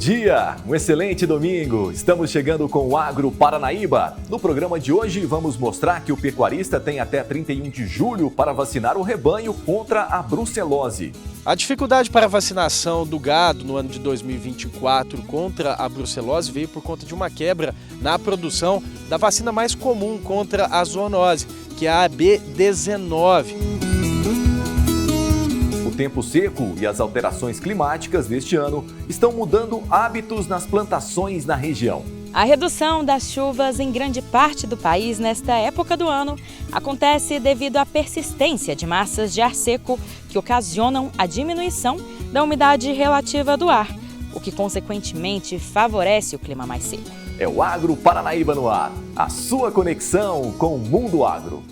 dia, um excelente domingo. Estamos chegando com o Agro Paranaíba. No programa de hoje vamos mostrar que o pecuarista tem até 31 de julho para vacinar o rebanho contra a brucelose. A dificuldade para a vacinação do gado no ano de 2024 contra a brucelose veio por conta de uma quebra na produção da vacina mais comum contra a zoonose, que é a AB19. O tempo seco e as alterações climáticas deste ano estão mudando hábitos nas plantações na região. A redução das chuvas em grande parte do país nesta época do ano acontece devido à persistência de massas de ar seco que ocasionam a diminuição da umidade relativa do ar, o que consequentemente favorece o clima mais seco. É o Agro Paranaíba no ar, a sua conexão com o mundo agro.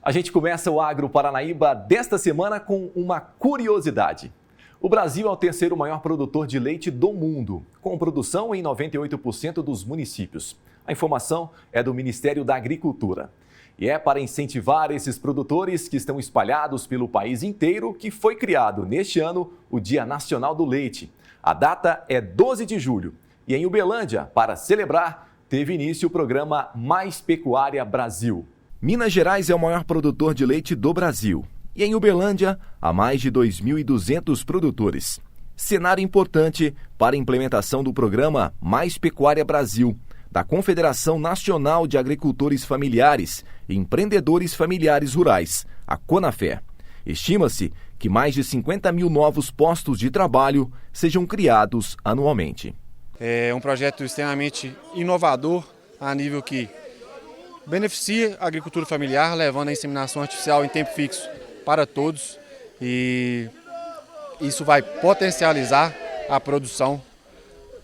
A gente começa o Agro Paranaíba desta semana com uma curiosidade. O Brasil é o terceiro maior produtor de leite do mundo, com produção em 98% dos municípios. A informação é do Ministério da Agricultura. E é para incentivar esses produtores que estão espalhados pelo país inteiro que foi criado neste ano o Dia Nacional do Leite. A data é 12 de julho e em Uberlândia, para celebrar, teve início o programa Mais Pecuária Brasil. Minas Gerais é o maior produtor de leite do Brasil e em Uberlândia há mais de 2.200 produtores. Cenário importante para a implementação do programa Mais Pecuária Brasil, da Confederação Nacional de Agricultores Familiares e Empreendedores Familiares Rurais, a CONAFER. Estima-se que mais de 50 mil novos postos de trabalho sejam criados anualmente. É um projeto extremamente inovador a nível que beneficia a agricultura familiar, levando a inseminação artificial em tempo fixo para todos, e isso vai potencializar a produção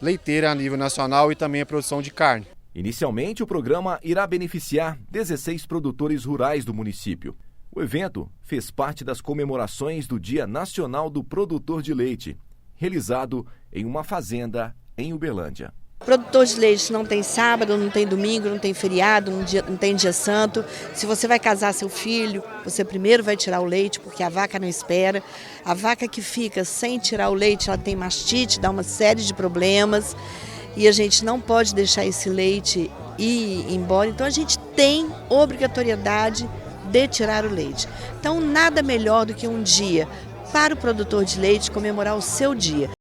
leiteira a nível nacional e também a produção de carne. Inicialmente, o programa irá beneficiar 16 produtores rurais do município. O evento fez parte das comemorações do Dia Nacional do Produtor de Leite, realizado em uma fazenda em Uberlândia. Produtor de leite não tem sábado, não tem domingo, não tem feriado, não tem dia santo. Se você vai casar seu filho, você primeiro vai tirar o leite, porque a vaca não espera. A vaca que fica sem tirar o leite, ela tem mastite, dá uma série de problemas. E a gente não pode deixar esse leite ir embora. Então a gente tem obrigatoriedade de tirar o leite. Então nada melhor do que um dia para o produtor de leite comemorar o seu dia.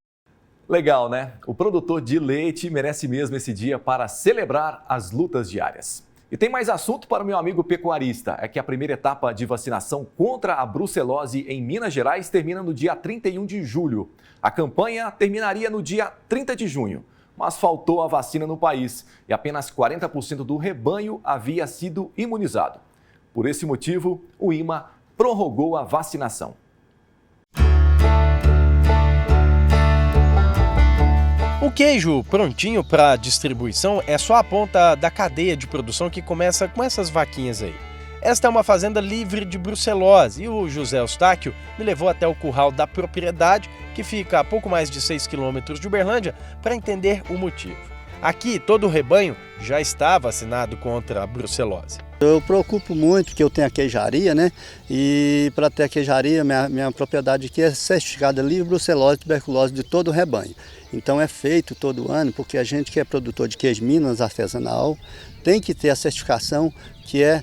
Legal, né? O produtor de leite merece mesmo esse dia para celebrar as lutas diárias. E tem mais assunto para o meu amigo pecuarista. É que a primeira etapa de vacinação contra a brucelose em Minas Gerais termina no dia 31 de julho. A campanha terminaria no dia 30 de junho, mas faltou a vacina no país e apenas 40% do rebanho havia sido imunizado. Por esse motivo, o IMA prorrogou a vacinação. O queijo prontinho para distribuição é só a ponta da cadeia de produção que começa com essas vaquinhas aí. Esta é uma fazenda livre de brucelose e o José Eustáquio me levou até o curral da propriedade, que fica a pouco mais de 6 quilômetros de Uberlândia, para entender o motivo. Aqui, todo o rebanho já está vacinado contra a brucelose. Eu preocupo muito porque eu tenho a queijaria, né? E para ter a queijaria, minha propriedade aqui é certificada livre brucelose e tuberculose de todo o rebanho. Então é feito todo ano, porque a gente que é produtor de queijo Minas artesanal tem que ter a certificação que é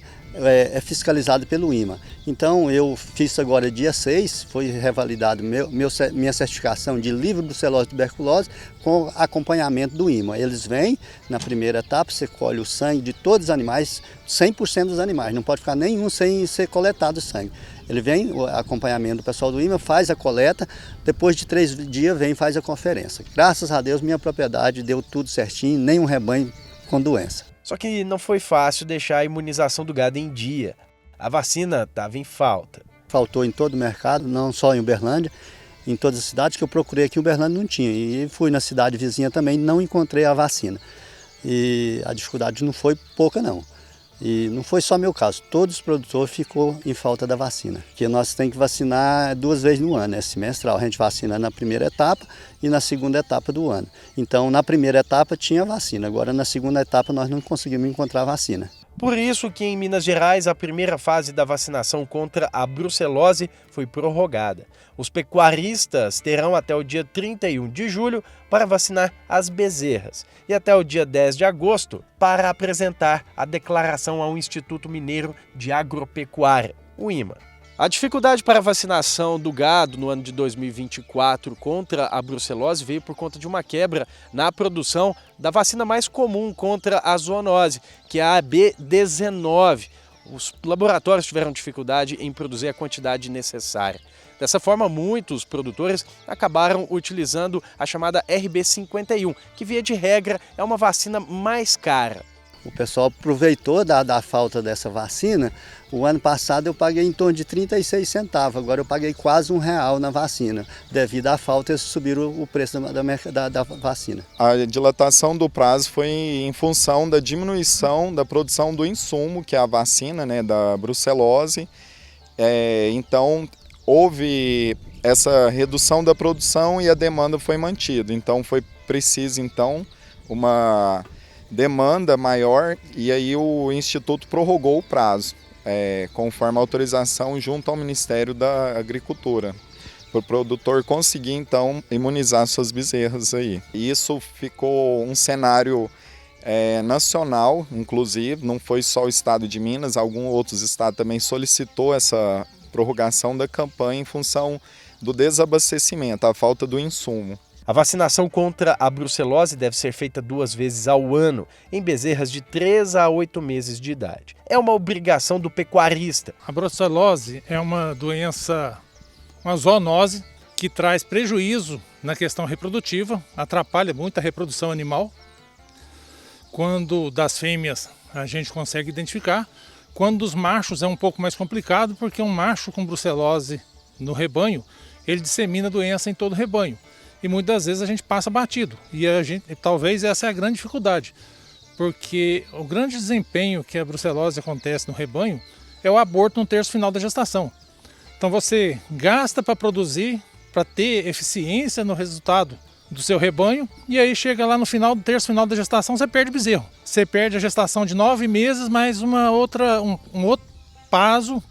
fiscalizada pelo IMA. Então eu fiz agora dia 6, foi revalidado minha certificação de livre brucelose e tuberculose com acompanhamento do IMA. Eles vêm, na primeira etapa, você colhe o sangue de todos os animais, 100% dos animais, não pode ficar nenhum sem ser coletado o sangue. Ele vem, o acompanhamento do pessoal do IMA, faz a coleta, depois de 3 dias vem e faz a conferência. Graças a Deus minha propriedade deu tudo certinho, nenhum rebanho com doença. Só que não foi fácil deixar a imunização do gado em dia. A vacina estava em falta. Faltou em todo o mercado, não só em Uberlândia, em todas as cidades que eu procurei aqui em Uberlândia não tinha. E fui na cidade vizinha também, não encontrei a vacina. E a dificuldade não foi pouca não. E não foi só meu caso, todos os produtores ficou em falta da vacina. Porque nós temos que vacinar 2 vezes no ano, é semestral. A gente vacina na primeira etapa e na segunda etapa do ano. Então, na primeira etapa tinha vacina, agora na segunda etapa nós não conseguimos encontrar vacina. Por isso que em Minas Gerais a primeira fase da vacinação contra a brucelose foi prorrogada. Os pecuaristas terão até o dia 31 de julho para vacinar as bezerras e até o dia 10 de agosto para apresentar a declaração ao Instituto Mineiro de Agropecuária, o IMA. A dificuldade para a vacinação do gado no ano de 2024 contra a brucelose veio por conta de uma quebra na produção da vacina mais comum contra a zoonose, que é a AB19. Os laboratórios tiveram dificuldade em produzir a quantidade necessária. Dessa forma, muitos produtores acabaram utilizando a chamada RB51, que via de regra é uma vacina mais cara. O pessoal aproveitou da falta dessa vacina. O ano passado eu paguei em torno de 36 centavos, agora eu paguei quase R$1 na vacina. Devido à falta, eles subiram o preço da vacina. A dilatação do prazo foi em função da diminuição da produção do insumo, que é a vacina, né, da brucelose. Então, houve essa redução da produção e a demanda foi mantida. Então, foi preciso, uma demanda maior e aí o Instituto prorrogou o prazo, conforme a autorização junto ao Ministério da Agricultura, para o produtor conseguir então imunizar suas bezerras aí. E isso ficou um cenário nacional, inclusive, não foi só o estado de Minas, alguns outros estados também solicitou essa prorrogação da campanha em função do desabastecimento, a falta do insumo. A vacinação contra a brucelose deve ser feita 2 vezes ao ano, em bezerras de 3 a 8 meses de idade. É uma obrigação do pecuarista. A brucelose é uma doença, uma zoonose, que traz prejuízo na questão reprodutiva, atrapalha muito a reprodução animal. Quando das fêmeas a gente consegue identificar, quando dos machos é um pouco mais complicado, porque um macho com brucelose no rebanho, ele dissemina a doença em todo o rebanho. E muitas vezes a gente passa batido. E talvez essa é a grande dificuldade. Porque o grande desempenho que a brucelose acontece no rebanho é o aborto no terço final da gestação. Então você gasta para produzir, para ter eficiência no resultado do seu rebanho, e aí chega lá no final do terço final da gestação, você perde o bezerro. Você perde a gestação de 9 meses, mais um outro prazo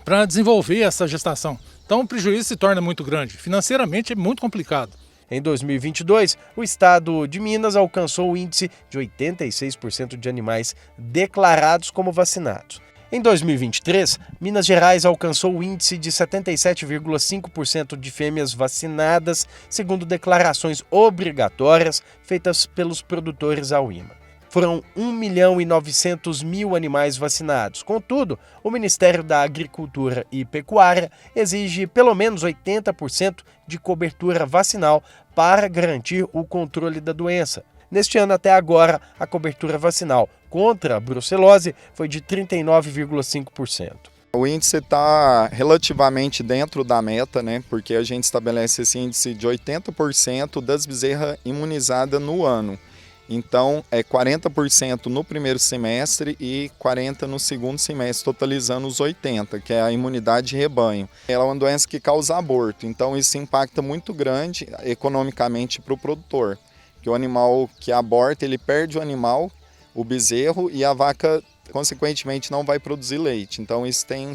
para desenvolver essa gestação. Então o prejuízo se torna muito grande. Financeiramente é muito complicado. Em 2022, o estado de Minas alcançou o índice de 86% de animais declarados como vacinados. Em 2023, Minas Gerais alcançou o índice de 77,5% de fêmeas vacinadas, segundo declarações obrigatórias feitas pelos produtores ao IMA. Foram 1.900.000 animais vacinados. Contudo, o Ministério da Agricultura e Pecuária exige pelo menos 80% de cobertura vacinal para garantir o controle da doença. Neste ano, até agora, a cobertura vacinal contra a brucelose foi de 39,5%. O índice está relativamente dentro da meta, né? Porque a gente estabelece esse índice de 80% das bezerras imunizadas no ano. Então, é 40% no primeiro semestre e 40% no segundo semestre, totalizando os 80%, que é a imunidade de rebanho. Ela é uma doença que causa aborto, então isso impacta muito grande economicamente para o produtor. Que o animal que aborta, ele perde o animal, o bezerro, e a vaca, consequentemente, não vai produzir leite. Então, isso tem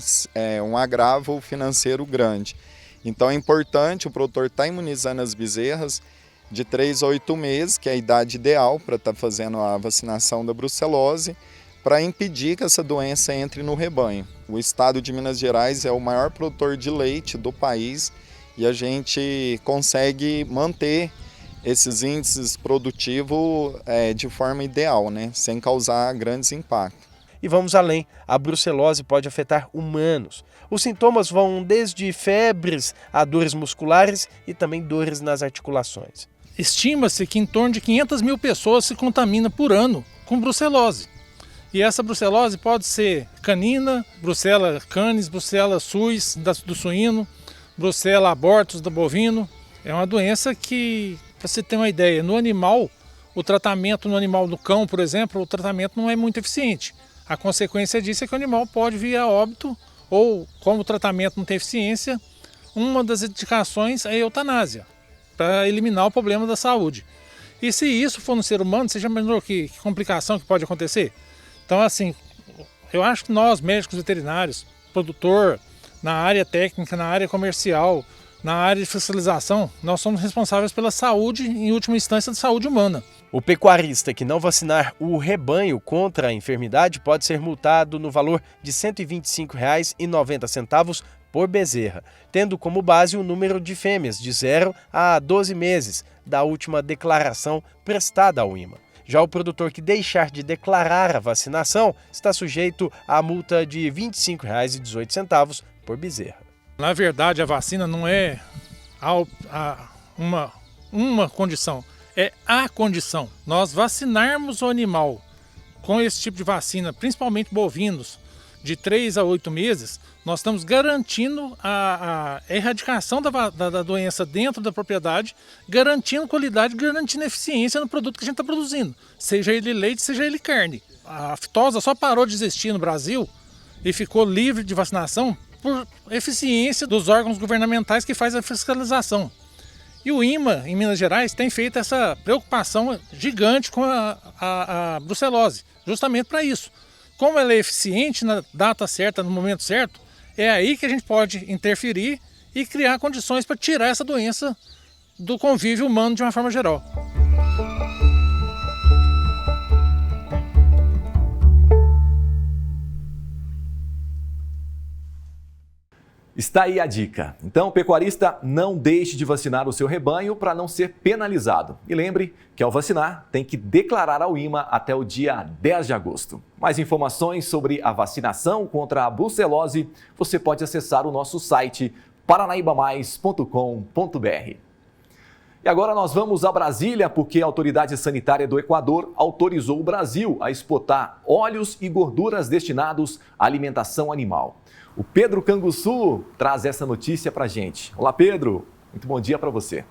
um agravo financeiro grande. Então, é importante o produtor estar imunizando as bezerras de 3 a 8 meses, que é a idade ideal para estar fazendo a vacinação da brucelose, para impedir que essa doença entre no rebanho. O estado de Minas Gerais é o maior produtor de leite do país e a gente consegue manter esses índices produtivos de forma ideal, né? Sem causar grandes impactos. E vamos além, a brucelose pode afetar humanos. Os sintomas vão desde febres a dores musculares e também dores nas articulações. Estima-se que em torno de 500.000 pessoas se contaminam por ano com brucelose. E essa brucelose pode ser canina, brucela canis, brucela suis do suíno, brucela abortus do bovino. É uma doença que, para você ter uma ideia, no animal, o tratamento no animal do cão, por exemplo, o tratamento não é muito eficiente. A consequência disso é que o animal pode vir a óbito ou, como o tratamento não tem eficiência, uma das indicações é a eutanásia, para eliminar o problema da saúde. E se isso for no ser humano, você já imaginou que complicação que pode acontecer? Então, assim, eu acho que nós, médicos veterinários, produtor, na área técnica, na área comercial, na área de fiscalização, nós somos responsáveis pela saúde, em última instância, da saúde humana. O pecuarista que não vacinar o rebanho contra a enfermidade pode ser multado no valor de R$ 125,90 por bezerra, tendo como base o número de fêmeas de 0 a 12 meses da última declaração prestada ao IMA. Já o produtor que deixar de declarar a vacinação está sujeito à multa de R$ 25,18 por bezerra. Na verdade, a vacina não é uma condição, é a condição. Nós vacinarmos o animal com esse tipo de vacina, principalmente bovinos, de 3 a 8 meses, nós estamos garantindo a erradicação da doença dentro da propriedade, garantindo qualidade, garantindo eficiência no produto que a gente está produzindo, seja ele leite, seja ele carne. A aftosa só parou de existir no Brasil e ficou livre de vacinação por eficiência dos órgãos governamentais que fazem a fiscalização. E o IMA, em Minas Gerais, tem feito essa preocupação gigante com a brucelose, justamente para isso. Como ela é eficiente na data certa, no momento certo, é aí que a gente pode interferir e criar condições para tirar essa doença do convívio humano de uma forma geral. Está aí a dica. Então, pecuarista, não deixe de vacinar o seu rebanho para não ser penalizado. E lembre que ao vacinar, tem que declarar ao IMA até o dia 10 de agosto. Mais informações sobre a vacinação contra a brucelose, você pode acessar o nosso site paranaibamais.com.br. E agora nós vamos a Brasília porque a Autoridade Sanitária do Equador autorizou o Brasil a exportar óleos e gorduras destinados à alimentação animal. O Pedro Canguçu traz essa notícia para a gente. Olá, Pedro. Muito bom dia para você.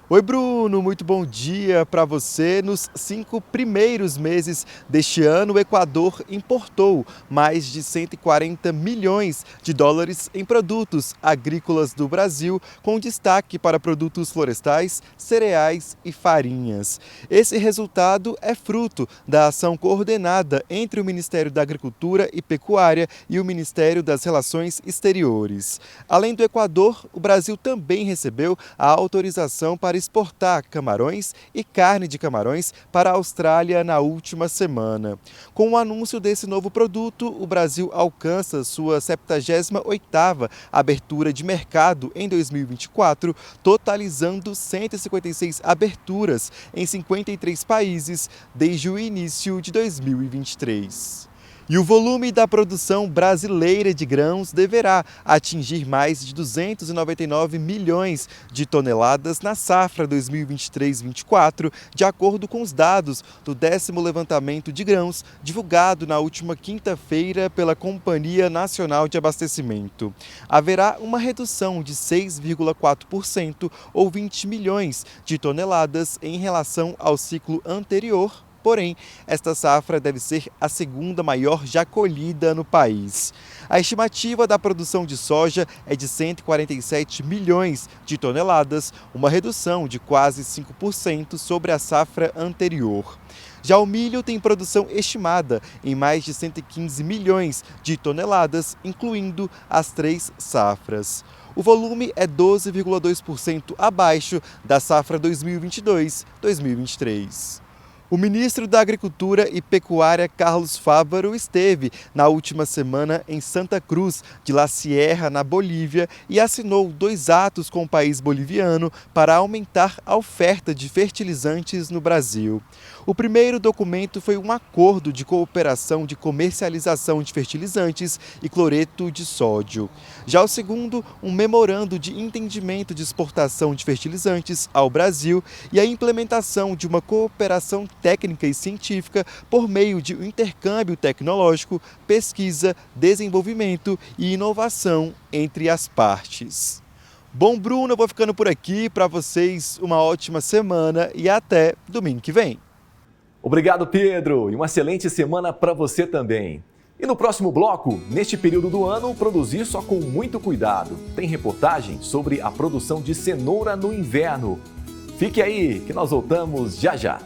Oi, Bruno. Muito bom dia para você. Nos 5 primeiros meses deste ano, o Equador importou mais de 140 milhões de dólares em produtos agrícolas do Brasil, com destaque para produtos florestais, cereais e farinhas. Esse resultado é fruto da ação coordenada entre o Ministério da Agricultura e Pecuária e o Ministério das Relações Exteriores. Além do Equador, o Brasil também recebeu a autorização para exportar camarões e carne de camarões para a Austrália na última semana. Com o anúncio desse novo produto, o Brasil alcança sua 78ª abertura de mercado em 2024, totalizando 156 aberturas em 53 países desde o início de 2023. E o volume da produção brasileira de grãos deverá atingir mais de 299 milhões de toneladas na safra 2023-24, de acordo com os dados do 10º levantamento de grãos, divulgado na última quinta-feira pela Companhia Nacional de Abastecimento. Haverá uma redução de 6,4% ou 20 milhões de toneladas em relação ao ciclo anterior. Porém, esta safra deve ser a segunda maior já colhida no país. A estimativa da produção de soja é de 147 milhões de toneladas, uma redução de quase 5% sobre a safra anterior. Já o milho tem produção estimada em mais de 115 milhões de toneladas, incluindo as 3 safras. O volume é 12,2% abaixo da safra 2022-2023. O ministro da Agricultura e Pecuária, Carlos Fávaro, esteve na última semana em Santa Cruz de la Sierra, na Bolívia, e assinou 2 atos com o país boliviano para aumentar a oferta de fertilizantes no Brasil. O primeiro documento foi um acordo de cooperação de comercialização de fertilizantes e cloreto de sódio. Já o segundo, um memorando de entendimento de exportação de fertilizantes ao Brasil e a implementação de uma cooperação técnica e científica por meio de um intercâmbio tecnológico, pesquisa, desenvolvimento e inovação entre as partes. Bom, Bruno, eu vou ficando por aqui. Para vocês, uma ótima semana e até domingo que vem. Obrigado, Pedro, e uma excelente semana para você também. E no próximo bloco, neste período do ano, produzir só com muito cuidado. Tem reportagem sobre a produção de cenoura no inverno. Fique aí, que nós voltamos já já.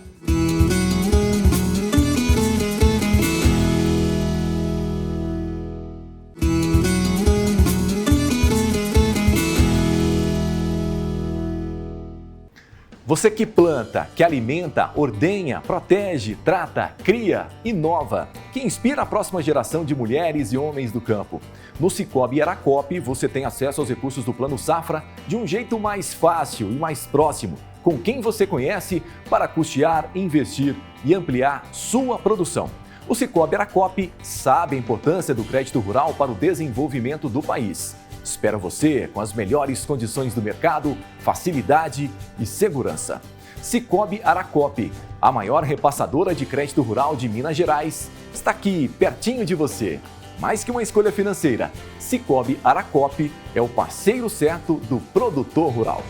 Você que planta, que alimenta, ordenha, protege, trata, cria, inova, que inspira a próxima geração de mulheres e homens do campo. No Cicobi Aracop, você tem acesso aos recursos do Plano Safra de um jeito mais fácil e mais próximo, com quem você conhece, para custear, investir e ampliar sua produção. O Cicobi Aracop sabe a importância do crédito rural para o desenvolvimento do país. Espera você com as melhores condições do mercado, facilidade e segurança. Cicobi Aracop, a maior repassadora de crédito rural de Minas Gerais, está aqui, pertinho de você. Mais que uma escolha financeira, Cicobi Aracop é o parceiro certo do produtor rural.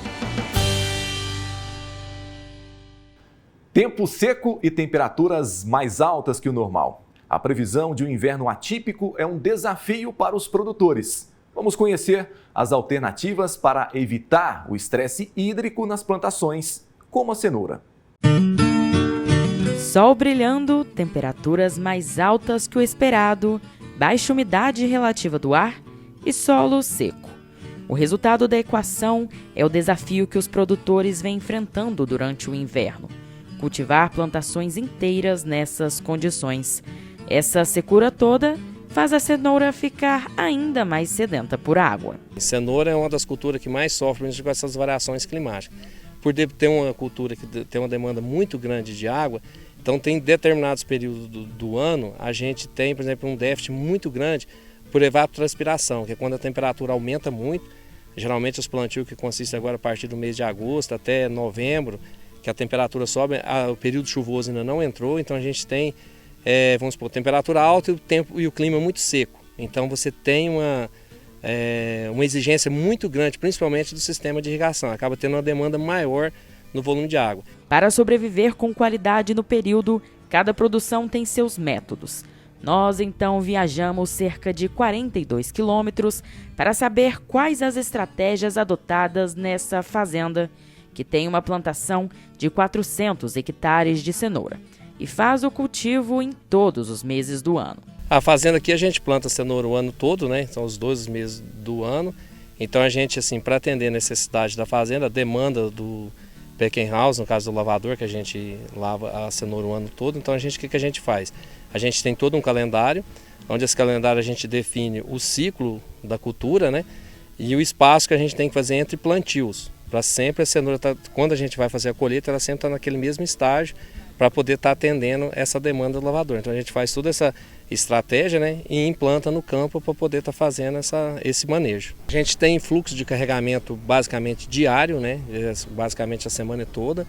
Tempo seco e temperaturas mais altas que o normal. A previsão de um inverno atípico é um desafio para os produtores. Vamos conhecer as alternativas para evitar o estresse hídrico nas plantações, como a cenoura. Sol brilhando, temperaturas mais altas que o esperado, baixa umidade relativa do ar e solo seco. O resultado da equação é o desafio que os produtores vêm enfrentando durante o inverno. Cultivar plantações inteiras nessas condições. Essa secura toda faz a cenoura ficar ainda mais sedenta por água. A cenoura é uma das culturas que mais sofre com essas variações climáticas. Por ter uma cultura que tem uma demanda muito grande de água, então tem determinados períodos do ano, a gente tem, por exemplo, um déficit muito grande por evapotranspiração, que é quando a temperatura aumenta muito. Geralmente os plantios que consistem agora a partir do mês de agosto até novembro, que a temperatura sobe, o período chuvoso ainda não entrou, então a gente tem vamos supor, temperatura alta e o tempo e o clima muito seco. Então você tem uma exigência muito grande, principalmente do sistema de irrigação. Acaba tendo uma demanda maior no volume de água. Para sobreviver com qualidade no período, cada produção tem seus métodos. Nós então viajamos cerca de 42 quilômetros para saber quais as estratégias adotadas nessa fazenda, que tem uma plantação de 400 hectares de cenoura e faz o cultivo em todos os meses do ano. A fazenda aqui a gente planta cenoura o ano todo, né? São os 12 meses do ano. Então a gente, assim, para atender a necessidade da fazenda, a demanda do packing house, no caso do lavador, que a gente lava a cenoura o ano todo, então o que a gente faz? A gente tem todo um calendário, onde esse calendário a gente define o ciclo da cultura, né? E o espaço que a gente tem que fazer entre plantios, para sempre a cenoura, quando a gente vai fazer a colheita, ela sempre está naquele mesmo estágio, para poder estar atendendo essa demanda do lavador. Então a gente faz toda essa estratégia, né, e implanta no campo para poder estar fazendo esse manejo. A gente tem fluxo de carregamento basicamente diário, né, basicamente a semana toda.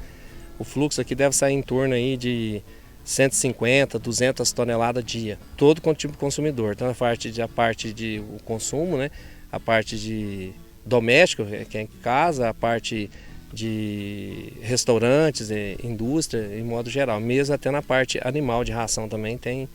O fluxo aqui deve sair em torno aí de 150, 200 toneladas dia. Todo tipo de consumidor, tanto a parte de o consumo, né, a parte de doméstico, que é em casa, a parte de restaurantes, indústria, em modo geral. Mesmo até na parte animal de ração também tem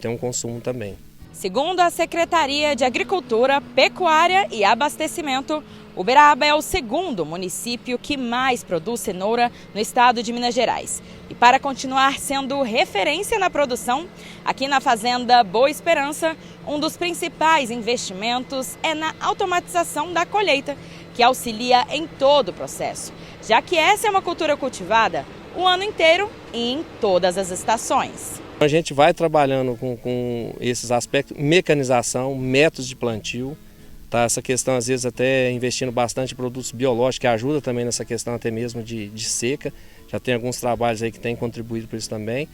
um consumo também. Segundo a Secretaria de Agricultura, Pecuária e Abastecimento, Uberaba é o segundo município que mais produz cenoura no estado de Minas Gerais. E para continuar sendo referência na produção, aqui na Fazenda Boa Esperança, um dos principais investimentos é na automatização da colheita, que auxilia em todo o processo, já que essa é uma cultura cultivada o ano inteiro e em todas as estações. A gente vai trabalhando com esses aspectos, mecanização, métodos de plantio, tá? Essa questão às vezes até investindo bastante em produtos biológicos, que ajuda também nessa questão até mesmo de seca, já tem alguns trabalhos aí que têm contribuído para isso também.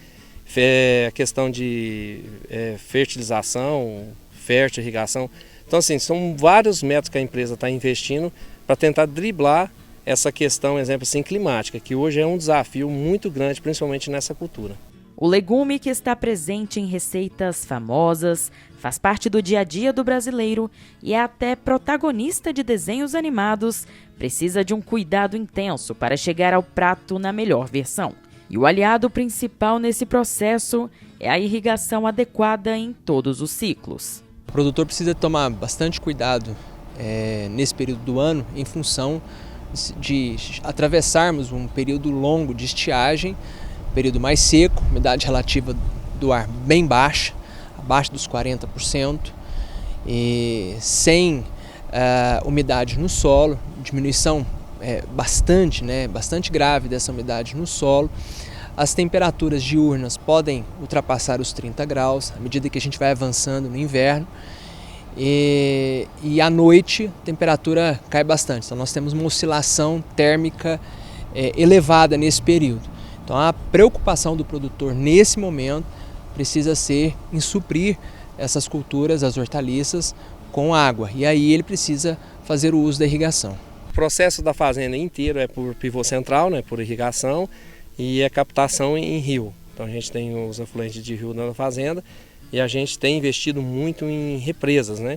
A questão de fertilização, irrigação. Então assim, são vários métodos que a empresa está investindo para tentar driblar essa questão, exemplo assim, climática, que hoje é um desafio muito grande, principalmente nessa cultura. O legume, que está presente em receitas famosas, faz parte do dia a dia do brasileiro e é até protagonista de desenhos animados, precisa de um cuidado intenso para chegar ao prato na melhor versão. E o aliado principal nesse processo é a irrigação adequada em todos os ciclos. O produtor precisa tomar bastante cuidado nesse período do ano em função de atravessarmos um período longo de estiagem, período mais seco, umidade relativa do ar bem baixa, abaixo dos 40%, e sem umidade no solo, diminuição bastante grave dessa umidade no solo. As temperaturas diurnas podem ultrapassar os 30 graus à medida que a gente vai avançando no inverno. E à noite a temperatura cai bastante, então nós temos uma oscilação térmica elevada nesse período. Então a preocupação do produtor nesse momento precisa ser em suprir essas culturas, as hortaliças, com água, e aí ele precisa fazer o uso da irrigação. O processo da fazenda inteiro é por pivô central, né, por irrigação, e a captação em rio. Então a gente tem os afluentes de rio na fazenda e a gente tem investido muito em represas, né?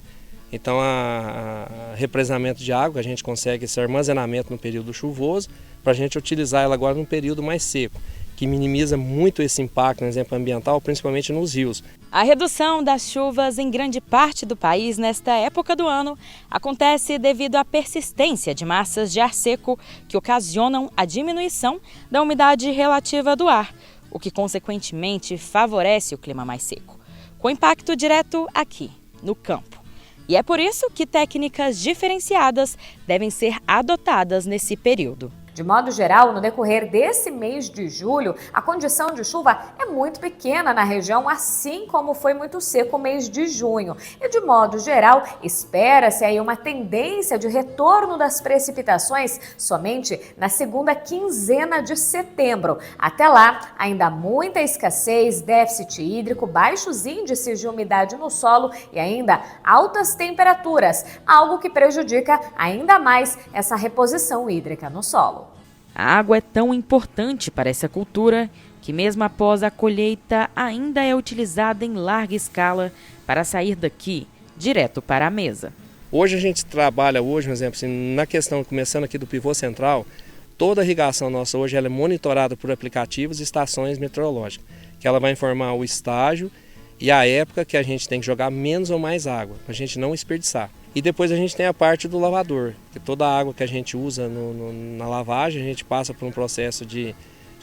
Então a represamento de água, a gente consegue esse armazenamento no período chuvoso para a gente utilizar ela agora no período mais seco, que minimiza muito esse impacto, no exemplo ambiental, principalmente nos rios. A redução das chuvas em grande parte do país nesta época do ano acontece devido à persistência de massas de ar seco que ocasionam a diminuição da umidade relativa do ar, o que consequentemente favorece o clima mais seco, com impacto direto aqui, no campo. E é por isso que técnicas diferenciadas devem ser adotadas nesse período. De modo geral, no decorrer desse mês de julho, a condição de chuva é muito pequena na região, assim como foi muito seco o mês de junho. E de modo geral, espera-se aí uma tendência de retorno das precipitações somente na segunda quinzena de setembro. Até lá, ainda há muita escassez, déficit hídrico, baixos índices de umidade no solo e ainda altas temperaturas, algo que prejudica ainda mais essa reposição hídrica no solo. A água é tão importante para essa cultura que mesmo após a colheita ainda é utilizada em larga escala para sair daqui direto para a mesa. Hoje a gente trabalha, por exemplo, assim, na questão, começando aqui do pivô central, toda a irrigação nossa hoje ela é monitorada por aplicativos e estações meteorológicas, que ela vai informar o estágio e a época que a gente tem que jogar menos ou mais água, para a gente não desperdiçar. E depois a gente tem a parte do lavador, que toda a água que a gente usa na lavagem, a gente passa por um processo de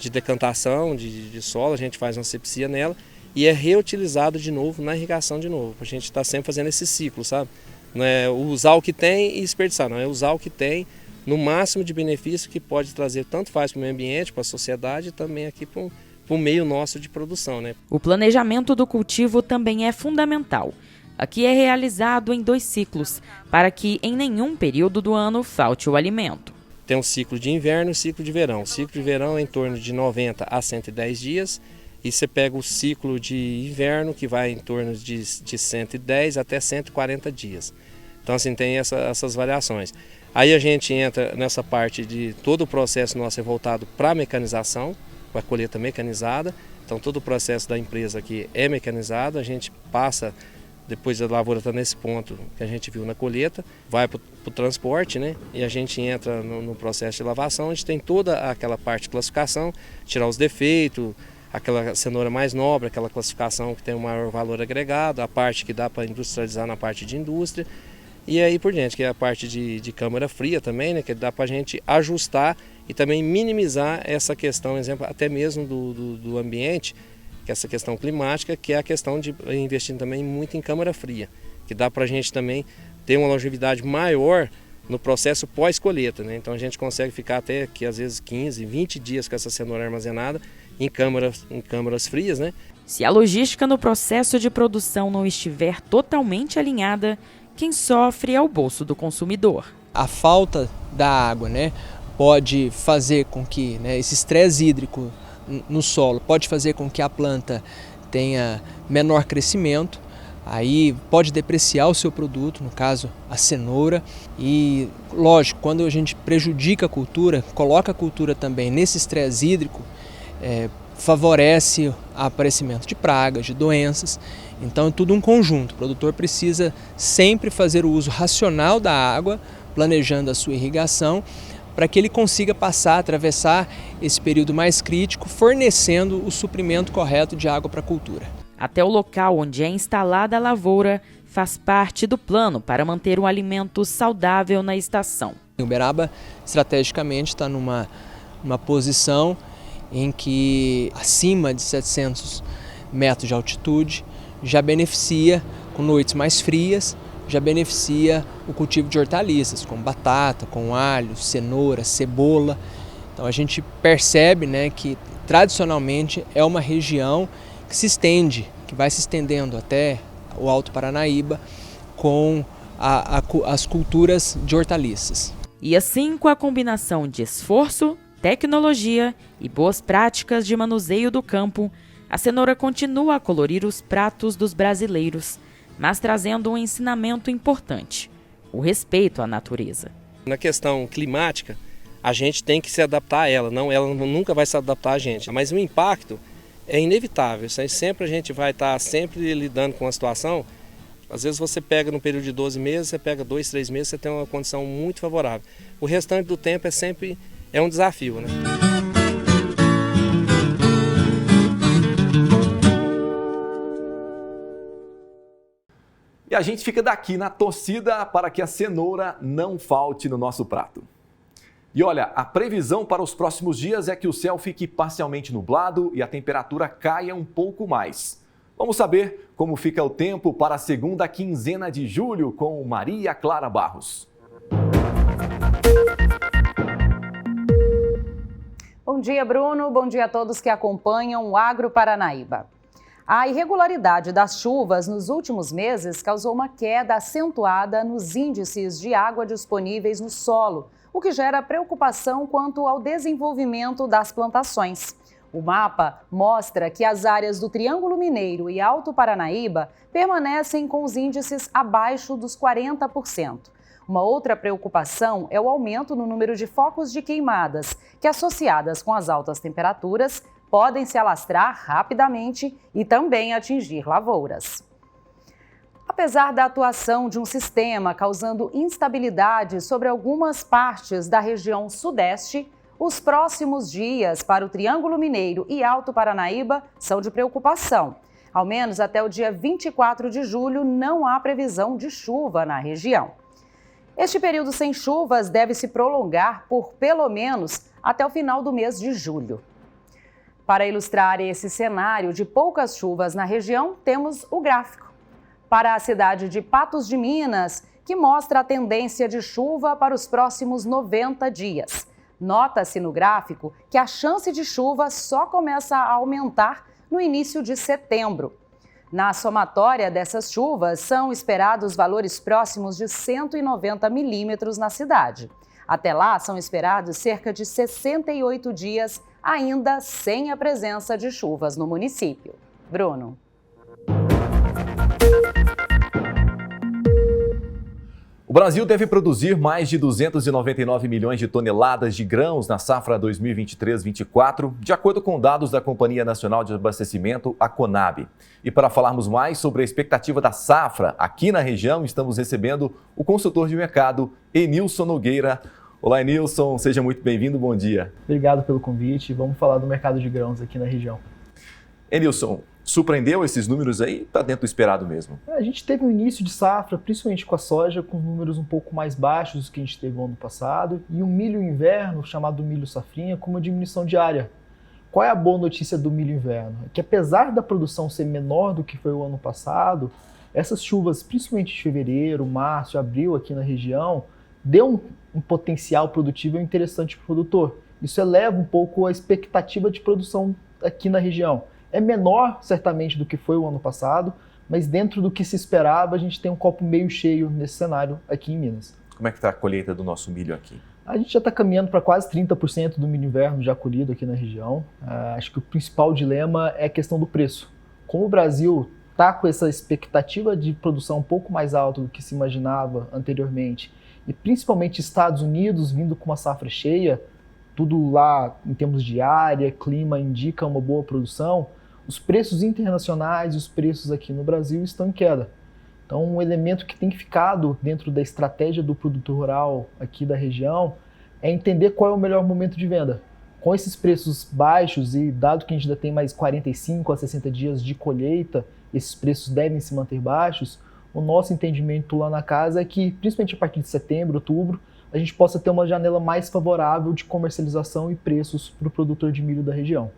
decantação de solo, a gente faz uma asepsia nela e é reutilizado de novo na irrigação de novo. A gente está sempre fazendo esse ciclo, sabe? Não é usar o que tem e desperdiçar, não é usar o que tem no máximo de benefício que pode trazer, tanto faz para o meio ambiente, para a sociedade e também aqui para o meio nosso de produção, né? O planejamento do cultivo também é fundamental. Aqui é realizado em 2 ciclos, para que em nenhum período do ano falte o alimento. Tem um ciclo de inverno e um ciclo de verão. O ciclo de verão é em torno de 90 a 110 dias e você pega o ciclo de inverno que vai em torno de 110 até 140 dias. Então assim tem essas variações. Aí a gente entra nessa parte de todo o processo nosso é voltado para a mecanização, com a colheita mecanizada. Então todo o processo da empresa aqui é mecanizado, a gente passa... Depois a lavoura está nesse ponto que a gente viu na colheita, vai para o transporte, né? E a gente entra no processo de lavação, a gente tem toda aquela parte de classificação, tirar os defeitos, aquela cenoura mais nobre, aquela classificação que tem um maior valor agregado, a parte que dá para industrializar na parte de indústria, e aí por diante, que é a parte de câmara fria também, né? Que dá para a gente ajustar e também minimizar essa questão, exemplo, até mesmo do ambiente, que é essa questão climática, que é a questão de investir também muito em câmara fria, que dá para a gente também ter uma longevidade maior no processo pós-colheita, né? Então a gente consegue ficar até que às vezes 15, 20 dias com essa cenoura armazenada em câmaras frias, né? Se a logística no processo de produção não estiver totalmente alinhada, quem sofre é o bolso do consumidor. A falta da água, né, pode fazer com que esse estresse hídrico no solo pode fazer com que a planta tenha menor crescimento, aí pode depreciar o seu produto, no caso a cenoura, e lógico, quando a gente prejudica a cultura, coloca a cultura também nesse estresse hídrico, favorece o aparecimento de pragas, de doenças, então é tudo um conjunto. O produtor precisa sempre fazer o uso racional da água, planejando a sua irrigação, para que ele consiga atravessar esse período mais crítico, fornecendo o suprimento correto de água para a cultura. Até o local onde é instalada a lavoura faz parte do plano para manter um alimento saudável na estação. Uberaba, estrategicamente, está numa posição em que acima de 700 metros de altitude já beneficia, com noites mais frias, já beneficia o cultivo de hortaliças, como batata, com alho, cenoura, cebola. Então a gente percebe, né, que tradicionalmente é uma região que se estende, que vai se estendendo até o Alto Paranaíba com as culturas de hortaliças. E assim, com a combinação de esforço, tecnologia e boas práticas de manuseio do campo, a cenoura continua a colorir os pratos dos brasileiros, mas trazendo um ensinamento importante: o respeito à natureza. Na questão climática, a gente tem que se adaptar a ela, ela nunca vai se adaptar a gente, mas o impacto é inevitável. Sempre a gente vai estar sempre lidando com a situação. Às vezes você pega no período de 12 meses, você pega 2, 3 meses, você tem uma condição muito favorável. O restante do tempo é um desafio, né? E a gente fica daqui na torcida para que a cenoura não falte no nosso prato. E olha, a previsão para os próximos dias é que o céu fique parcialmente nublado e a temperatura caia um pouco mais. Vamos saber como fica o tempo para a segunda quinzena de julho com Maria Clara Barros. Bom dia, Bruno. Bom dia a todos que acompanham o Agro Paranaíba. A irregularidade das chuvas nos últimos meses causou uma queda acentuada nos índices de água disponíveis no solo, o que gera preocupação quanto ao desenvolvimento das plantações. O mapa mostra que as áreas do Triângulo Mineiro e Alto Paranaíba permanecem com os índices abaixo dos 40%. Uma outra preocupação é o aumento no número de focos de queimadas, que, associadas com as altas temperaturas, podem se alastrar rapidamente e também atingir lavouras. Apesar da atuação de um sistema causando instabilidade sobre algumas partes da região sudeste, os próximos dias para o Triângulo Mineiro e Alto Paranaíba são de preocupação. Ao menos até o dia 24 de julho não há previsão de chuva na região. Este período sem chuvas deve se prolongar por pelo menos até o final do mês de julho. Para ilustrar esse cenário de poucas chuvas na região, temos o gráfico. Para a cidade de Patos de Minas, que mostra a tendência de chuva para os próximos 90 dias. Nota-se no gráfico que a chance de chuva só começa a aumentar no início de setembro. Na somatória dessas chuvas, são esperados valores próximos de 190 milímetros na cidade. Até lá, são esperados cerca de 68 dias, ainda sem a presença de chuvas no município. Bruno. O Brasil deve produzir mais de 299 milhões de toneladas de grãos na safra 2023-24, de acordo com dados da Companhia Nacional de Abastecimento, a Conab. E para falarmos mais sobre a expectativa da safra aqui na região, estamos recebendo o consultor de mercado, Enilson Nogueira. Olá, Enilson, seja muito bem-vindo, bom dia. Obrigado pelo convite, vamos falar do mercado de grãos aqui na região. Enilson, surpreendeu esses números aí? Está dentro do esperado mesmo? A gente teve um início de safra, principalmente com a soja, com números um pouco mais baixos do que a gente teve no ano passado, e o milho inverno, chamado milho safrinha, com uma diminuição diária. Qual é a boa notícia do milho inverno? É que apesar da produção ser menor do que foi o ano passado, essas chuvas, principalmente de fevereiro, março, abril aqui na região, deu um potencial produtivo interessante para o produtor. Isso eleva um pouco a expectativa de produção aqui na região. É menor, certamente, do que foi o ano passado, mas dentro do que se esperava, a gente tem um copo meio cheio nesse cenário aqui em Minas. Como é que está a colheita do nosso milho aqui? A gente já está caminhando para quase 30% do milho inverno já colhido aqui na região. Acho que o principal dilema é a questão do preço. Como o Brasil está com essa expectativa de produção um pouco mais alta do que se imaginava anteriormente, e principalmente Estados Unidos vindo com uma safra cheia, tudo lá em termos de área, clima indica uma boa produção, os preços internacionais e os preços aqui no Brasil estão em queda. Então, um elemento que tem ficado dentro da estratégia do produtor rural aqui da região é entender qual é o melhor momento de venda. Com esses preços baixos e dado que a gente ainda tem mais 45 a 60 dias de colheita, esses preços devem se manter baixos, o nosso entendimento lá na casa é que, principalmente a partir de setembro, outubro, a gente possa ter uma janela mais favorável de comercialização e preços para o produtor de milho da região.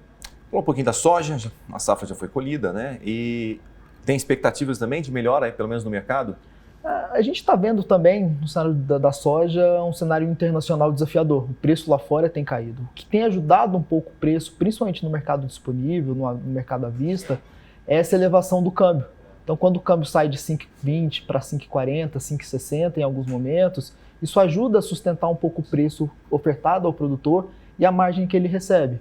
Um pouquinho da soja, a safra já foi colhida, né? E tem expectativas também de melhora, pelo menos no mercado? A gente está vendo também, no cenário da soja, um cenário internacional desafiador. O preço lá fora tem caído. O que tem ajudado um pouco o preço, principalmente no mercado disponível, no mercado à vista, é essa elevação do câmbio. Então, quando o câmbio sai de 5,20 para 5,40, 5,60 em alguns momentos, isso ajuda a sustentar um pouco o preço ofertado ao produtor e a margem que ele recebe.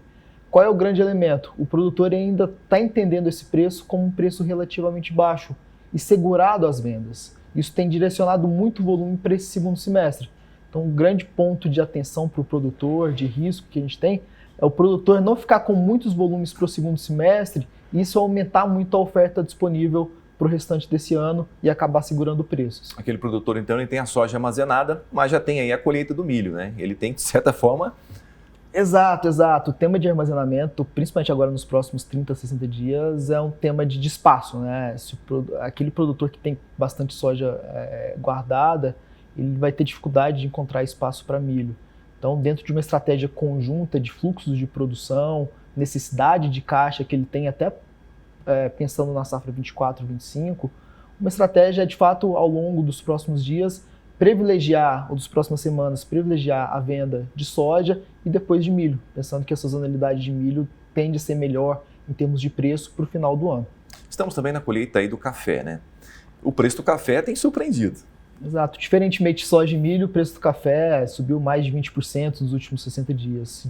Qual é o grande elemento? O produtor ainda está entendendo esse preço como um preço relativamente baixo e segurado às vendas. Isso tem direcionado muito volume para esse segundo semestre. Então, um grande ponto de atenção para o produtor, de risco que a gente tem, é o produtor não ficar com muitos volumes para o segundo semestre e isso aumentar muito a oferta disponível para o restante desse ano e acabar segurando preços. Aquele produtor, então, ele tem a soja armazenada, mas já tem aí a colheita do milho, né? Ele tem, de certa forma... Exato. O tema de armazenamento, principalmente agora nos próximos 30, 60 dias, é um tema de espaço, né? Se aquele produtor que tem bastante soja guardada, ele vai ter dificuldade de encontrar espaço para milho. Então, dentro de uma estratégia conjunta de fluxos de produção, necessidade de caixa que ele tem até pensando na safra 24, 25, uma estratégia é, de fato, ao longo dos próximos dias, ou das próximas semanas, privilegiar a venda de soja e depois de milho, pensando que a sazonalidade de milho tende a ser melhor em termos de preço para o final do ano. Estamos também na colheita aí do café, né? O preço do café tem surpreendido. Exato. Diferentemente de soja e milho, o preço do café subiu mais de 20% nos últimos 60 dias.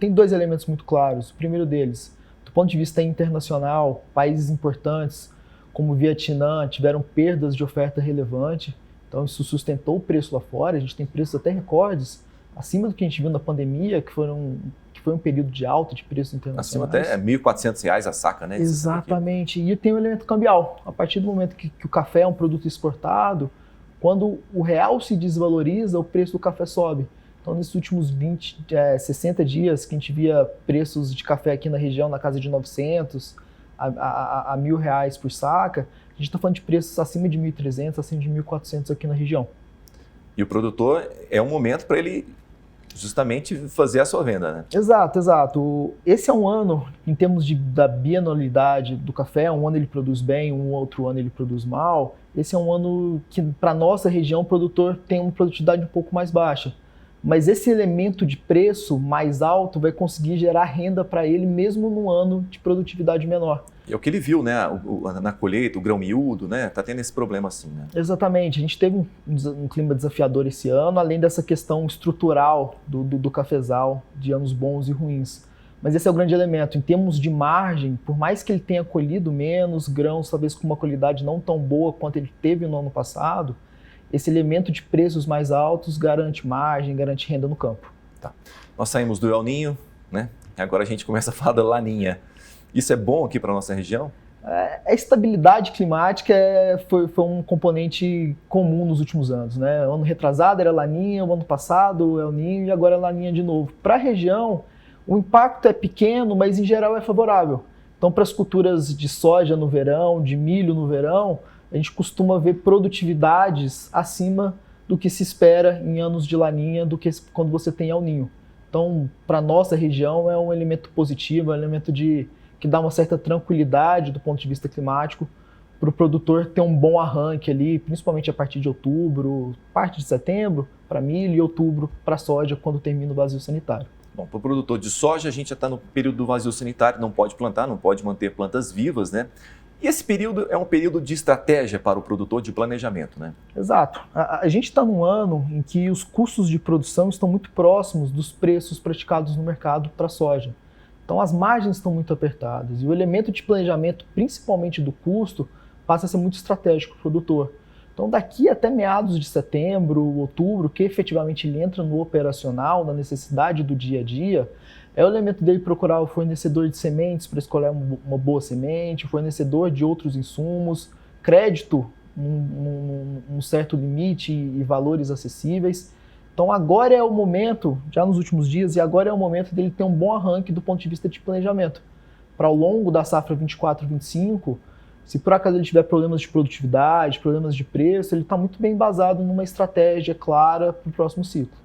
Tem dois elementos muito claros. O primeiro deles, do ponto de vista internacional, países importantes como o Vietnã tiveram perdas de oferta relevante. Então isso sustentou o preço lá fora, a gente tem preços até recordes, acima do que a gente viu na pandemia, que foi um período de alta de preços internacionais. Acima até R$ 1.400 a saca, né? Exatamente, e tem o elemento cambial. A partir do momento que o café é um produto exportado, quando o real se desvaloriza, o preço do café sobe. Então nesses últimos 60 dias que a gente via preços de café aqui na região na casa de 900 a R$1.000 por saca, a gente está falando de preços acima de 1.300, acima de 1.400 aqui na região. E o produtor, é um momento para ele justamente fazer a sua venda, né? Exato. Esse é um ano, em termos da bianualidade do café, um ano ele produz bem, um outro ano ele produz mal. Esse é um ano que, para a nossa região, o produtor tem uma produtividade um pouco mais baixa. Mas esse elemento de preço mais alto vai conseguir gerar renda para ele mesmo num ano de produtividade menor. É o que ele viu, né? Na colheita, o grão miúdo, né? Tá tendo esse problema assim, né? Exatamente. A gente teve um clima desafiador esse ano, além dessa questão estrutural do cafezal, de anos bons e ruins. Mas esse é o grande elemento. Em termos de margem, por mais que ele tenha colhido menos grãos, talvez com uma qualidade não tão boa quanto ele teve no ano passado, esse elemento de preços mais altos garante margem, garante renda no campo. Tá. Nós saímos do El Niño, né? Agora a gente começa a falar da Laninha. Isso é bom aqui para a nossa região? A estabilidade climática foi um componente comum nos últimos anos, né? O ano retrasado era Laninha, o ano passado El Niño e agora é Laninha de novo. Para a região, o impacto é pequeno, mas em geral é favorável. Então, para as culturas de soja no verão, de milho no verão, a gente costuma ver produtividades acima do que se espera em anos de Laninha do que quando você tem El Niño. Então, para a nossa região, é um elemento positivo, é um elemento que dá uma certa tranquilidade do ponto de vista climático para o produtor ter um bom arranque ali, principalmente a partir de outubro, parte de setembro para milho e outubro para soja, quando termina o vazio sanitário. Bom, para o produtor de soja, a gente já está no período do vazio sanitário, não pode plantar, não pode manter plantas vivas, né? E esse período é um período de estratégia para o produtor, de planejamento, né? Exato. A gente está num ano em que os custos de produção estão muito próximos dos preços praticados no mercado para a soja. Então as margens estão muito apertadas e o elemento de planejamento, principalmente do custo, passa a ser muito estratégico para o produtor. Então daqui até meados de setembro, outubro, que efetivamente ele entra no operacional, na necessidade do dia a dia, é o elemento dele procurar o fornecedor de sementes para escolher uma boa semente, o fornecedor de outros insumos, crédito, um certo limite e valores acessíveis. Então agora é o momento, já nos últimos dias, e agora é o momento dele ter um bom arranque do ponto de vista de planejamento. Para ao longo da safra 24-25, se por acaso ele tiver problemas de produtividade, problemas de preço, ele está muito bem embasado numa estratégia clara para o próximo ciclo.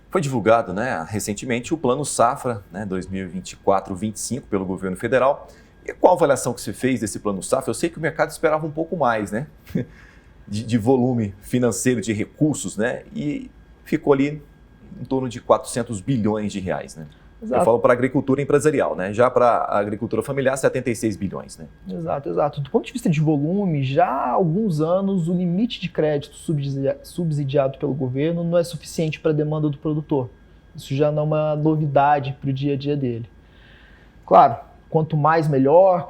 Foi divulgado, recentemente o Plano Safra 2024-25 pelo governo federal. E qual a avaliação que você fez desse Plano Safra? Eu sei que o mercado esperava um pouco mais, de volume financeiro, de recursos, e ficou ali em torno de 400 bilhões de reais, Exato. Eu falo para a agricultura empresarial, Já para a agricultura familiar, 76 bilhões, Exato. Do ponto de vista de volume, já há alguns anos o limite de crédito subsidiado pelo governo não é suficiente para a demanda do produtor. Isso já não é uma novidade para o dia a dia dele. Claro, quanto mais melhor,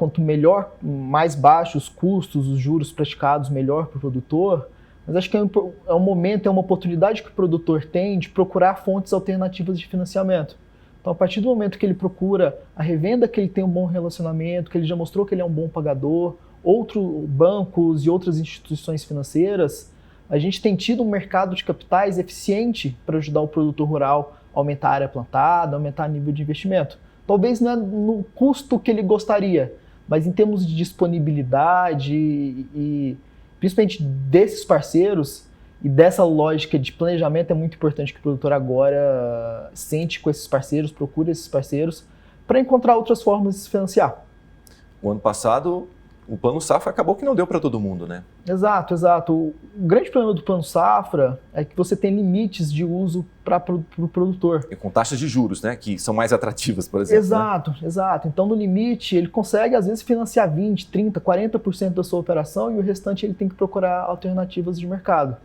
mais baixos os custos, os juros praticados, melhor para o produtor. Mas acho que é um momento, é uma oportunidade que o produtor tem de procurar fontes alternativas de financiamento. Então, a partir do momento que ele procura a revenda, que ele tem um bom relacionamento, que ele já mostrou que ele é um bom pagador, outros bancos e outras instituições financeiras, a gente tem tido um mercado de capitais eficiente para ajudar o produtor rural a aumentar a área plantada, aumentar o nível de investimento. Talvez não é no custo que ele gostaria, mas em termos de disponibilidade e principalmente desses parceiros e dessa lógica de planejamento, é muito importante que o produtor agora sente com esses parceiros, procure esses parceiros para encontrar outras formas de se financiar. O ano passado, o Plano Safra acabou que não deu para todo mundo, Exato. O grande problema do Plano Safra é que você tem limites de uso para o produtor. E com taxas de juros, que são mais atrativas, por exemplo. Exato. Então, no limite, ele consegue, às vezes, financiar 20%, 30%, 40% da sua operação e o restante ele tem que procurar alternativas de mercado.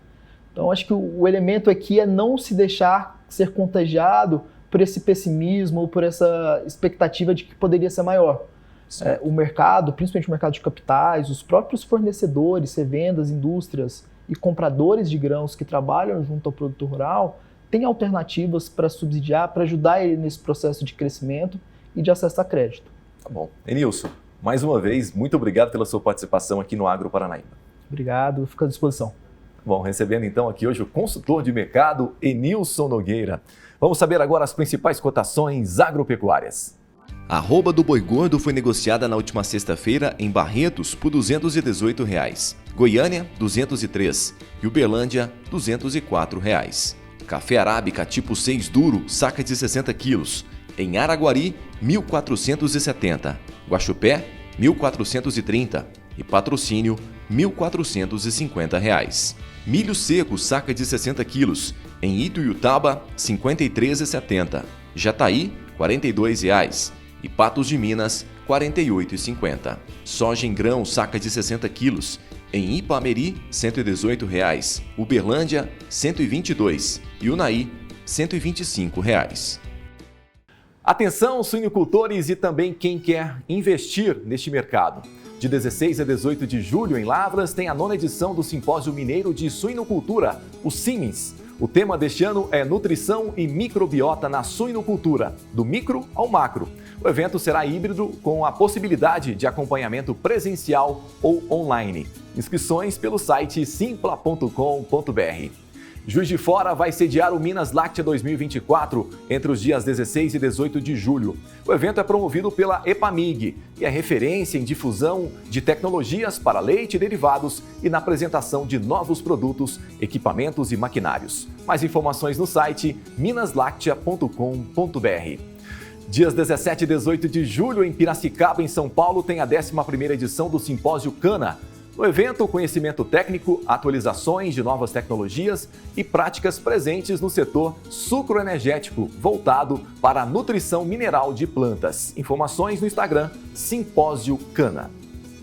Então, acho que o elemento aqui é não se deixar ser contagiado por esse pessimismo ou por essa expectativa de que poderia ser maior. O mercado, principalmente o mercado de capitais, os próprios fornecedores, revendas, indústrias e compradores de grãos que trabalham junto ao produtor rural têm alternativas para subsidiar, para ajudar ele nesse processo de crescimento e de acesso a crédito. Tá bom. Enilson, mais uma vez, muito obrigado pela sua participação aqui no Agro Paranaíba. Obrigado, fico à disposição. Bom, recebendo então aqui hoje o consultor de mercado Enilson Nogueira. Vamos saber agora as principais cotações agropecuárias. A arroba do boi gordo foi negociada na última sexta-feira em Barretos por R$ 218, Goiânia R$ 203 e Uberlândia R$ 204. Café arábica tipo 6 duro, saca de 60 quilos, em Araguari R$ 1.470, Guaxupé R$ 1.430 e Patrocínio R$ 1.450. Milho seco, saca de 60 quilos, em Ituiutaba R$ 53,70, Jataí R$ 42 e Patos de Minas R$ 48,50. Soja em grão, saca de 60 quilos, em Ipameri R$ 118, Uberlândia R$ 122 e Unaí R$ 125. Atenção, suinocultores e também quem quer investir neste mercado. De 16 a 18 de julho, em Lavras, tem a 9ª edição do Simpósio Mineiro de Suinocultura, o CIMENS. O tema deste ano é Nutrição e Microbiota na Suinocultura, do micro ao macro. O evento será híbrido, com a possibilidade de acompanhamento presencial ou online. Inscrições pelo site simpla.com.br. Juiz de Fora vai sediar o Minas Láctea 2024 entre os dias 16 e 18 de julho. O evento é promovido pela EPAMIG e é referência em difusão de tecnologias para leite e derivados e na apresentação de novos produtos, equipamentos e maquinários. Mais informações no site minaslactea.com.br. Dias 17 e 18 de julho, em Piracicaba, em São Paulo, tem a 11ª edição do Simpósio Cana. No evento, conhecimento técnico, atualizações de novas tecnologias e práticas presentes no setor sucroenergético, voltado para a nutrição mineral de plantas. Informações no Instagram, Simpósio Cana.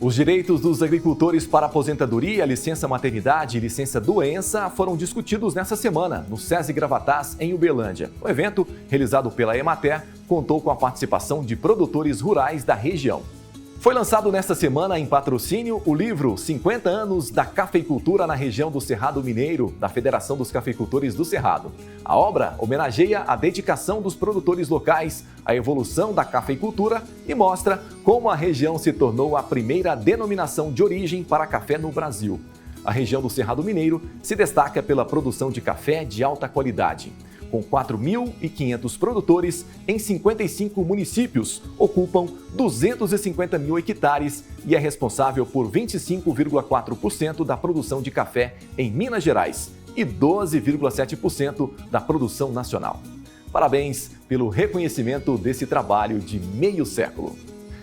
Os direitos dos agricultores para aposentadoria, licença maternidade e licença doença foram discutidos nesta semana no SESI Gravatás, em Uberlândia. O evento, realizado pela Emater, contou com a participação de produtores rurais da região. Foi lançado nesta semana, em Patrocínio, o livro 50 anos da cafeicultura na região do Cerrado Mineiro, da Federação dos Cafeicultores do Cerrado. A obra homenageia a dedicação dos produtores locais, a evolução da cafeicultura e mostra como a região se tornou a primeira denominação de origem para café no Brasil. A região do Cerrado Mineiro se destaca pela produção de café de alta qualidade. Com 4.500 produtores em 55 municípios, ocupam 250 mil hectares e é responsável por 25,4% da produção de café em Minas Gerais e 12,7% da produção nacional. Parabéns pelo reconhecimento desse trabalho de meio século.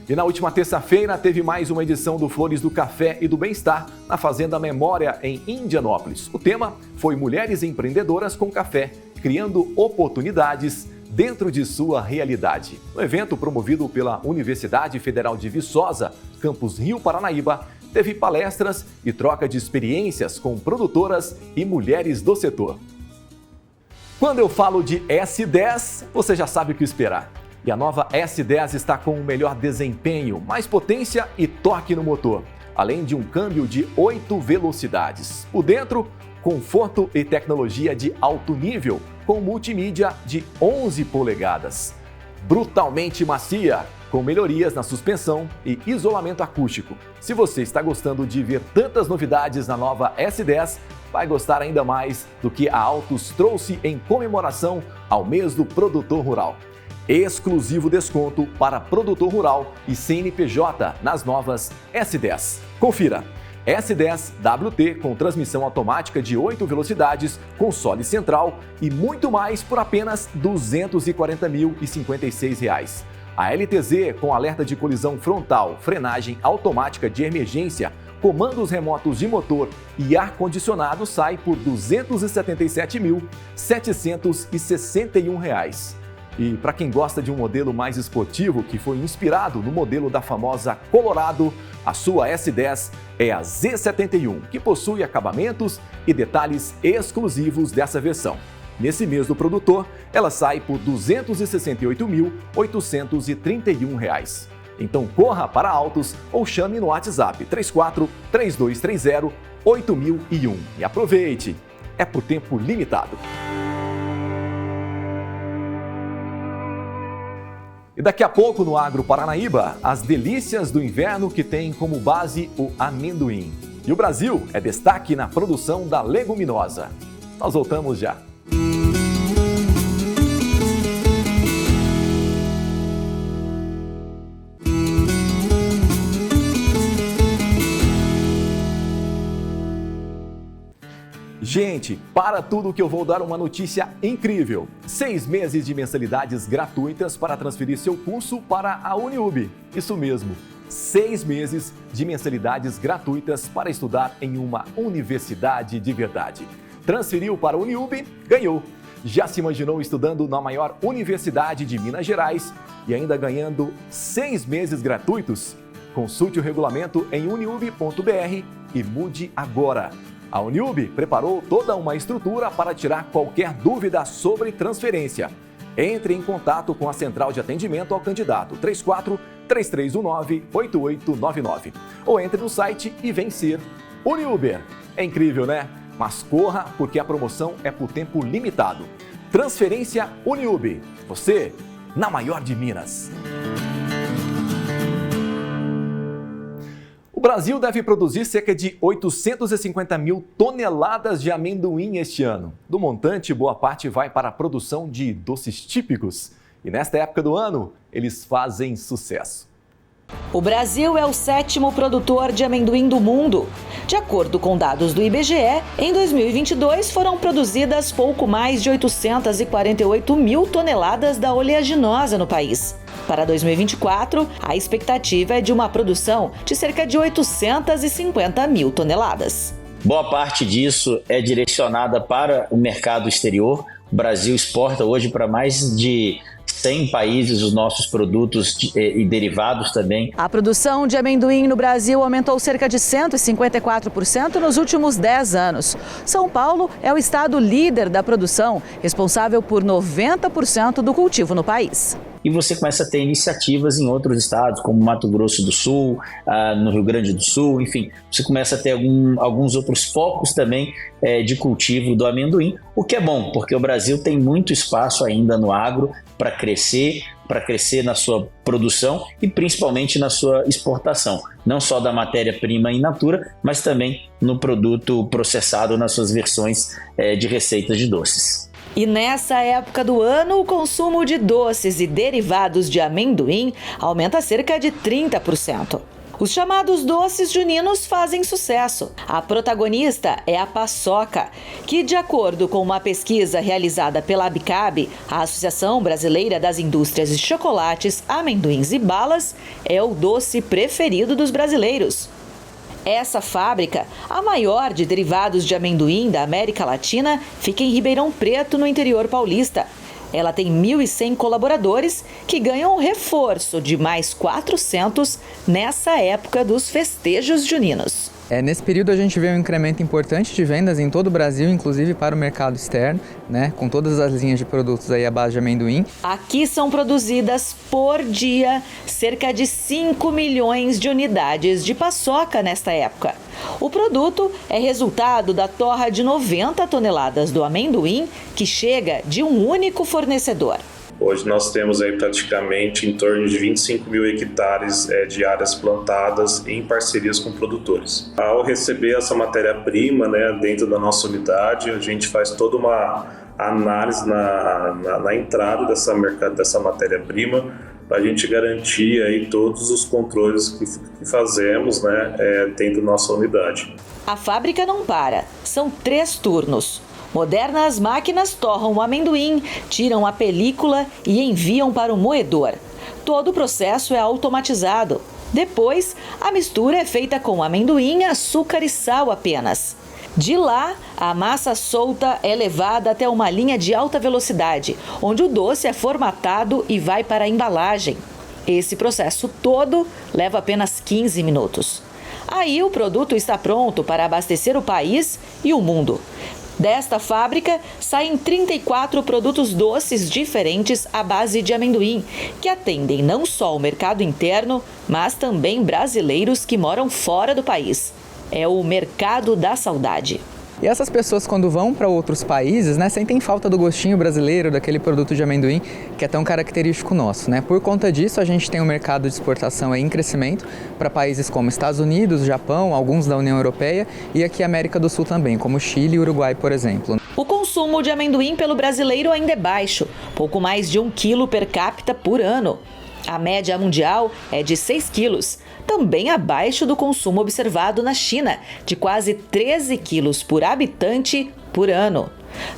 E na última terça-feira teve mais uma edição do Flores do Café e do Bem-Estar na Fazenda Memória, em Indianópolis. O tema foi Mulheres Empreendedoras com Café, criando oportunidades dentro de sua realidade. No evento promovido pela Universidade Federal de Viçosa, campus Rio Paranaíba, teve palestras e troca de experiências com produtoras e mulheres do setor. Quando eu falo de S10, você já sabe o que esperar. E a nova S10 está com o melhor desempenho, mais potência e torque no motor, além de um câmbio de 8 velocidades. Por dentro, conforto e tecnologia de alto nível, com multimídia de 11 polegadas. Brutalmente macia, com melhorias na suspensão e isolamento acústico. Se você está gostando de ver tantas novidades na nova S10, vai gostar ainda mais do que a Autos trouxe em comemoração ao mês do produtor rural. Exclusivo desconto para produtor rural e CNPJ nas novas S10. Confira! S10 WT com transmissão automática de 8 velocidades, console central e muito mais por apenas R$ 240.056. A LTZ com alerta de colisão frontal, frenagem automática de emergência, comandos remotos de motor e ar-condicionado sai por R$ 277.761. E para quem gosta de um modelo mais esportivo, que foi inspirado no modelo da famosa Colorado, a sua S10 é a Z71, que possui acabamentos e detalhes exclusivos dessa versão. Nesse mês do produtor, ela sai por R$ 268.831. Então corra para Autos ou chame no WhatsApp 34 3230 8001 e aproveite! É por tempo limitado. E daqui a pouco no Agro Paranaíba, as delícias do inverno que tem como base o amendoim. E o Brasil é destaque na produção da leguminosa. Nós voltamos já. Gente, para tudo que eu vou dar uma notícia incrível. 6 meses de mensalidades gratuitas para transferir seu curso para a Uniub. Isso mesmo, 6 meses de mensalidades gratuitas para estudar em uma universidade de verdade. Transferiu para a Uniub, ganhou. Já se imaginou estudando na maior universidade de Minas Gerais e ainda ganhando 6 meses gratuitos? Consulte o regulamento em uniub.br e mude agora. A Uniub preparou toda uma estrutura para tirar qualquer dúvida sobre transferência. Entre em contato com a central de atendimento ao candidato 34 3319 8899 ou entre no site e vem ser Uniuber. É incrível, né? Mas corra porque a promoção é por tempo limitado. Transferência Uniub. Você na maior de Minas. O Brasil deve produzir cerca de 850 mil toneladas de amendoim este ano. Do montante, boa parte vai para a produção de doces típicos. E nesta época do ano, eles fazem sucesso. O Brasil é o 7º produtor de amendoim do mundo. De acordo com dados do IBGE, em 2022 foram produzidas pouco mais de 848 mil toneladas da oleaginosa no país. Para 2024, a expectativa é de uma produção de cerca de 850 mil toneladas. Boa parte disso é direcionada para o mercado exterior. O Brasil exporta hoje para mais de 100 países os nossos produtos e derivados também. A produção de amendoim no Brasil aumentou cerca de 154% nos últimos 10 anos. São Paulo é o estado líder da produção, responsável por 90% do cultivo no país. E você começa a ter iniciativas em outros estados, como Mato Grosso do Sul, no Rio Grande do Sul, enfim. Você começa a ter alguns outros focos também de cultivo do amendoim, o que é bom, porque o Brasil tem muito espaço ainda no agro para crescer, para crescer na sua produção e principalmente na sua exportação, não só da matéria-prima in natura, mas também no produto processado nas suas versões de receitas de doces. E nessa época do ano, o consumo de doces e derivados de amendoim aumenta cerca de 30%. Os chamados doces juninos fazem sucesso. A protagonista é a paçoca, que, de acordo com uma pesquisa realizada pela ABICAB, a Associação Brasileira das Indústrias de Chocolates, Amendoins e Balas, é o doce preferido dos brasileiros. Essa fábrica, a maior de derivados de amendoim da América Latina, fica em Ribeirão Preto, no interior paulista. Ela tem 1.100 colaboradores que ganham um reforço de mais 400 nessa época dos festejos juninos. Nesse período a gente vê um incremento importante de vendas em todo o Brasil, inclusive para o mercado externo, com todas as linhas de produtos aí à base de amendoim. Aqui são produzidas por dia cerca de 5 milhões de unidades de paçoca nesta época. O produto é resultado da torra de 90 toneladas do amendoim, que chega de um único fornecedor. Hoje nós temos aí praticamente em torno de 25 mil hectares de áreas plantadas em parcerias com produtores. Ao receber essa matéria-prima dentro da nossa unidade, a gente faz toda uma análise na entrada dessa matéria-prima para a gente garantir aí todos os controles que fazemos dentro da nossa unidade. A fábrica não para, são 3 turnos. Modernas máquinas torram o amendoim, tiram a película e enviam para o moedor. Todo o processo é automatizado. Depois, a mistura é feita com amendoim, açúcar e sal apenas. De lá, a massa solta é levada até uma linha de alta velocidade, onde o doce é formatado e vai para a embalagem. Esse processo todo leva apenas 15 minutos. Aí o produto está pronto para abastecer o país e o mundo. Desta fábrica, saem 34 produtos doces diferentes à base de amendoim, que atendem não só o mercado interno, mas também brasileiros que moram fora do país. É o mercado da saudade. E essas pessoas, quando vão para outros países, sentem falta do gostinho brasileiro, daquele produto de amendoim que é tão característico nosso. Por conta disso, a gente tem um mercado de exportação aí em crescimento para países como Estados Unidos, Japão, alguns da União Europeia e aqui América do Sul também, como Chile e Uruguai, por exemplo. O consumo de amendoim pelo brasileiro ainda é baixo, pouco mais de 1 quilo per capita por ano. A média mundial é de 6 quilos, também abaixo do consumo observado na China, de quase 13 quilos por habitante por ano.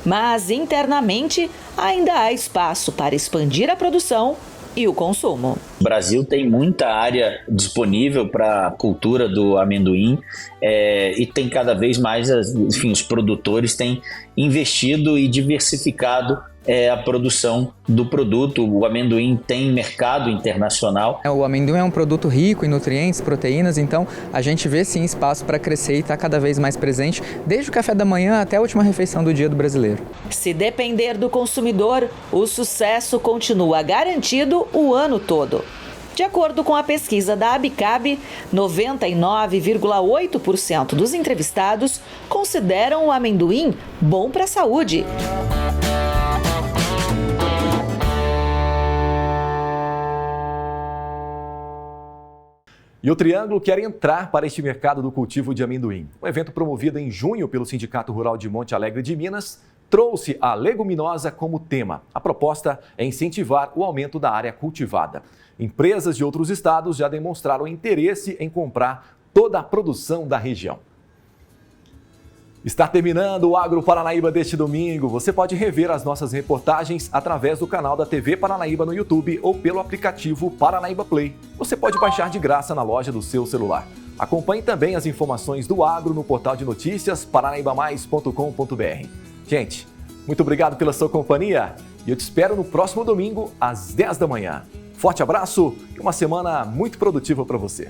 Mas internamente ainda há espaço para expandir a produção e o consumo. O Brasil tem muita área disponível para a cultura do amendoim e tem cada vez mais, os produtores têm investido e diversificado a produção do produto. O amendoim tem mercado internacional. O amendoim é um produto rico em nutrientes, proteínas, então a gente vê sim espaço para crescer e está cada vez mais presente, desde o café da manhã até a última refeição do dia do brasileiro. Se depender do consumidor, o sucesso continua garantido o ano todo. De acordo com a pesquisa da ABICAB, 99,8% dos entrevistados consideram o amendoim bom para a saúde. E o Triângulo quer entrar para este mercado do cultivo de amendoim. Um evento promovido em junho pelo Sindicato Rural de Monte Alegre de Minas trouxe a leguminosa como tema. A proposta é incentivar o aumento da área cultivada. Empresas de outros estados já demonstraram interesse em comprar toda a produção da região. Está terminando o Agro Paranaíba deste domingo. Você pode rever as nossas reportagens através do canal da TV Paranaíba no YouTube ou pelo aplicativo Paranaíba Play. Você pode baixar de graça na loja do seu celular. Acompanhe também as informações do agro no portal de notícias paranaibamais.com.br. Gente, muito obrigado pela sua companhia e eu te espero no próximo domingo às 10 da manhã. Forte abraço e uma semana muito produtiva para você.